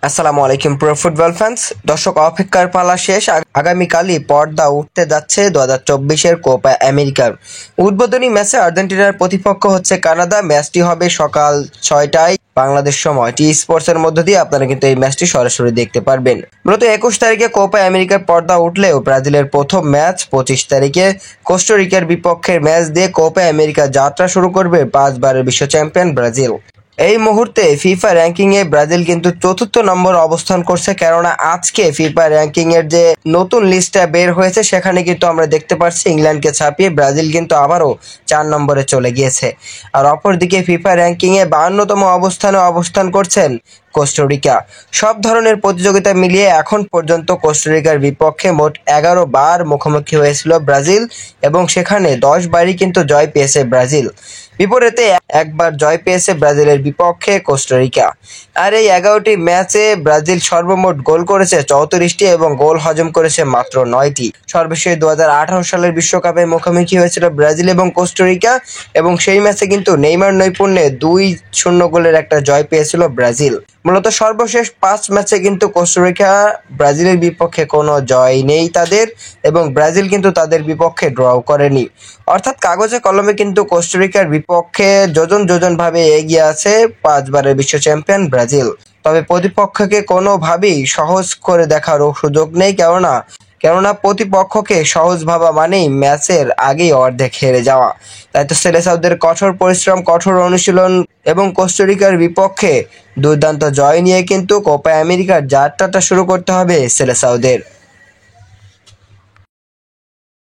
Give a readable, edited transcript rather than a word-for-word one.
আসসালামু আলাইকুম প্রিয় ফুটবল ফ্যান্স। দর্শক, অপেক্ষার পালা শেষ। আগামীকালই পর্দা উঠতে যাচ্ছে 2024-এর কোপা আমেরিকার উদ্বোধনী ম্যাচে আর্জেন্টিনার প্রতিপক্ষ হচ্ছে কানাডা। ম্যাচটি হবে সকাল 6টায় বাংলাদেশ সময়। টি স্পোর্টসের মধ্য দিয়ে আপনারা কিন্তু এই ম্যাচটি সরাসরি দেখতে পারবেন। মূলত 21 তারিখে কোপা আমেরিকার পর্দা উঠলেও ব্রাজিলের প্রথম ম্যাচ 25 তারিখে কোস্টারিকার বিপক্ষের ম্যাচ দিয়ে কোপা আমেরিকা যাত্রা শুরু করবে 5বারের বিশ্ব চ্যাম্পিয়ন ব্রাজিল। এই মুহূর্তে ফিফা র্যাঙ্কিংয়ে ব্রাজিল কিন্তু 4র্থ নম্বরে অবস্থান করছে। কেননা আজকে ফিফা র্যাঙ্কিংয়ের যে নতুন লিস্টটা বের হয়েছে সেখানে কিন্তু আমরা দেখতে পাচ্ছি ইংল্যান্ডকে ছাপিয়ে ব্রাজিল কিন্তু আবারও 4 নম্বরে চলে গিয়েছে। আর অপরদিকে ফিফা র্যাঙ্কিংয়ে 52তম অবস্থানে অবস্থান করছেন কোস্টারিকা। সব ধরনের প্রতিযোগিতা মিলিয়ে এখন পর্যন্ত কোস্টারিকার বিপক্ষে মোট 11 বার মুখোমুখি হয়েছিল ব্রাজিল এবং সেখানে 10 বারই কিন্তু জয় পেয়েছে ব্রাজিল। বিপরীতে একবার জয় পেয়েছে ব্রাজিলের বিপক্ষে কোস্টারিকা। আর এই 11টি ম্যাচে ব্রাজিল সর্বমোট গোল করেছে 34টি এবং গোল হজম করেছে মাত্র 9টি। সর্বশেষ 2018 সালের বিশ্বকাপে মুখোমুখি হয়েছিল ব্রাজিল এবং কোস্টারিকা এবং সেই ম্যাচে কিন্তু নেইমার নৈপুণ্যে 2-0 গোলের একটা জয় পেয়েছিল ব্রাজিল। মূলত সর্বশেষ 5 ম্যাচে কিন্তু কোস্টারিকা ব্রাজিলের বিপক্ষে কোনো জয় নেই তাদের এবং ব্রাজিল কিন্তু তাদের বিপক্ষে ড্রও করেনি। অর্থাৎ কাগজে কলমে কিন্তু কোস্টারিকার বিপক্ষে যোজন ভাবে এগিয়ে আছে 5বারের বিশ্ব চ্যাম্পিয়ন ব্রাজিল। তবে প্রতিপক্ষকে কোনোভাবেই সহজ করে দেখারও সুযোগ নেই, কেননা প্রতিপক্ষকে সহজ ভাবা মানেই ম্যাচের আগেই অর্ধেক হেরে যাওয়া। তাই তো সেলেসাওদের কঠোর পরিশ্রম, কঠোর অনুশীলন এবং কোস্টারিকার বিপক্ষে দুর্দান্ত জয় নিয়ে কিন্তু কোপা আমেরিকার যাত্রাটা শুরু করতে হবে সেলেসাওদের।